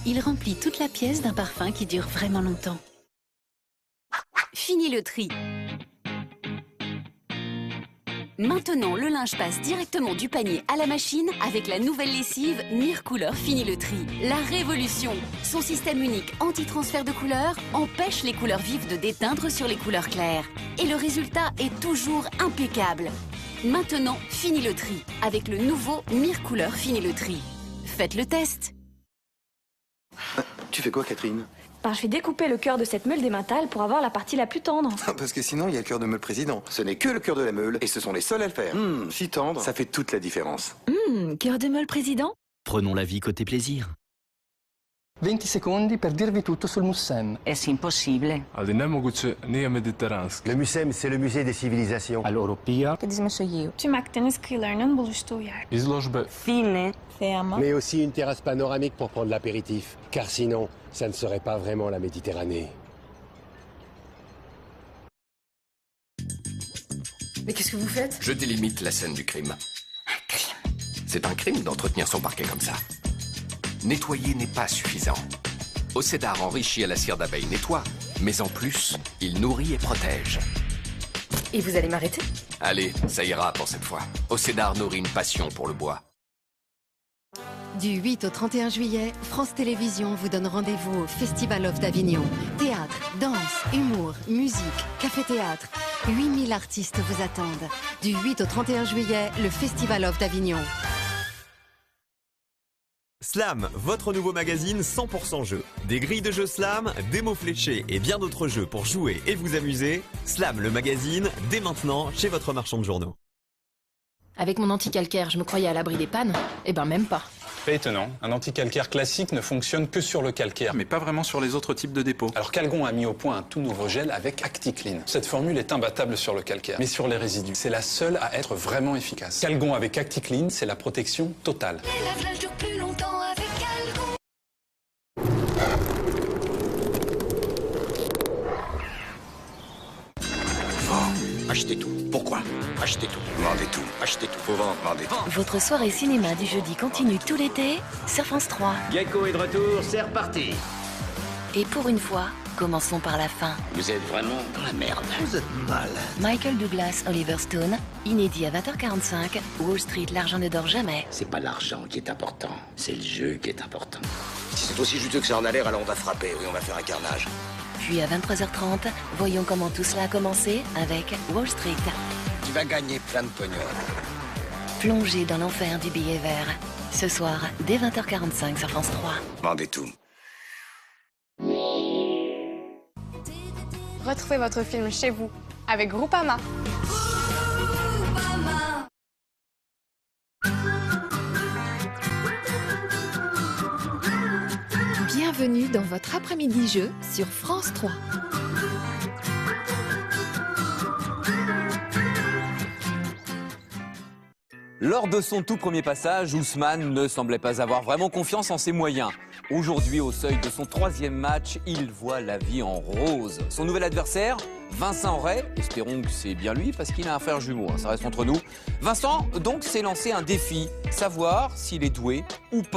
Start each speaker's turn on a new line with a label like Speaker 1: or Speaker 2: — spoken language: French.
Speaker 1: Il remplit toute la pièce d'un parfum qui dure vraiment longtemps. Fini le tri. Maintenant, le linge passe directement du panier à la machine avec la nouvelle lessive Mircouleur Fini le tri. La révolution. Son système unique anti-transfert de couleurs empêche les couleurs vives de déteindre sur les couleurs claires. Et le résultat est toujours impeccable. Maintenant, fini le tri avec le nouveau Mircouleur Fini le tri. Faites le test.
Speaker 2: Tu fais quoi, Catherine?
Speaker 3: Je vais découper le cœur de cette meule d'émental pour avoir la partie la plus tendre.
Speaker 2: Parce que sinon, il y a le cœur de meule président. Ce n'est que le cœur de la meule, et ce sont les seuls à le faire. Si tendre, ça fait toute la différence.
Speaker 1: Cœur de meule président?
Speaker 4: Prenons la vie côté plaisir.
Speaker 5: 20 secondi per dirvi tutto sul Mussem.
Speaker 6: È impossibile.
Speaker 7: Ali nemoguće nije mediteranski.
Speaker 8: Le Mussem, c'est le musée des civilisations.
Speaker 5: All'Europia.
Speaker 3: Tüm Akdeniz kıyılarının buluştuğu yer.
Speaker 7: Izložbe
Speaker 6: Fine.
Speaker 8: Mais aussi une terrasse panoramique pour prendre l'apéritif. Car sinon, ça ne serait pas vraiment la Méditerranée.
Speaker 9: Mais qu'est-ce que vous faites?
Speaker 10: Je délimite la scène du crime.
Speaker 1: Un crime.
Speaker 10: C'est un crime d'entretenir son parquet comme ça. Nettoyer n'est pas suffisant. Océdar enrichi à la cire d'abeille nettoie, mais en plus, il nourrit et protège.
Speaker 9: Et vous allez m'arrêter?
Speaker 10: Allez, ça ira pour cette fois. Océdar nourrit une passion pour le bois.
Speaker 11: Du 8 au 31 juillet, France Télévisions vous donne rendez-vous au Festival of d'Avignon. Théâtre, danse, humour, musique, café-théâtre. 8000 artistes vous attendent. Du 8 au 31 juillet, le Festival of d'Avignon.
Speaker 12: Slam, votre nouveau magazine 100% jeu. Des grilles de jeux Slam, des mots fléchés et bien d'autres jeux pour jouer et vous amuser. Slam, le magazine, dès maintenant chez votre marchand de journaux.
Speaker 9: Avec mon anti-calcaire, je me croyais à l'abri des pannes. Eh ben même pas.
Speaker 13: Pas étonnant. Un anti-calcaire classique ne fonctionne que sur le calcaire.
Speaker 14: Mais pas vraiment sur les autres types de dépôts.
Speaker 13: Alors Calgon a mis au point un tout nouveau gel avec ActiClean. Cette formule est imbattable sur le calcaire. Mais sur les résidus, c'est la seule à être vraiment efficace. Calgon avec ActiClean, c'est la protection totale.
Speaker 1: Les lave-linge durent plus longtemps avec Calgon.
Speaker 10: Achetez tout. Pourquoi? Achetez tout. Vendez tout. Achetez tout. Faut vendre, vendez tout.
Speaker 1: Votre soirée cinéma du jeudi continue tout l'été sur France 3.
Speaker 8: Gecko est de retour, c'est reparti.
Speaker 1: Et pour une fois, commençons par la fin.
Speaker 10: Vous êtes vraiment dans la merde.
Speaker 8: Vous êtes malade.
Speaker 1: Michael Douglas, Oliver Stone, inédit à 20h45, Wall Street, l'argent ne dort jamais.
Speaker 10: C'est pas l'argent qui est important, c'est le jeu qui est important. Si c'est aussi juteux que ça en a l'air, alors on va frapper, oui, on va faire un carnage.
Speaker 1: Puis à 23h30, voyons comment tout cela a commencé avec Wall Street.
Speaker 10: Tu vas gagner plein de pognon.
Speaker 1: Plongé dans l'enfer du billet vert. Ce soir, dès 20h45 sur France 3.
Speaker 10: Vendez tout.
Speaker 3: Retrouvez votre film chez vous avec Groupama.
Speaker 11: Bienvenue dans votre après-midi jeu sur France 3.
Speaker 15: Lors de son tout premier passage, Ousmane ne semblait pas avoir vraiment confiance en ses moyens. Aujourd'hui, au seuil de son 3e match, il voit la vie en rose. Son nouvel adversaire, Vincent Ray, espérons que c'est bien lui parce qu'il a un frère jumeau, ça reste entre nous. Vincent, donc, s'est lancé un défi, savoir s'il est doué ou pas.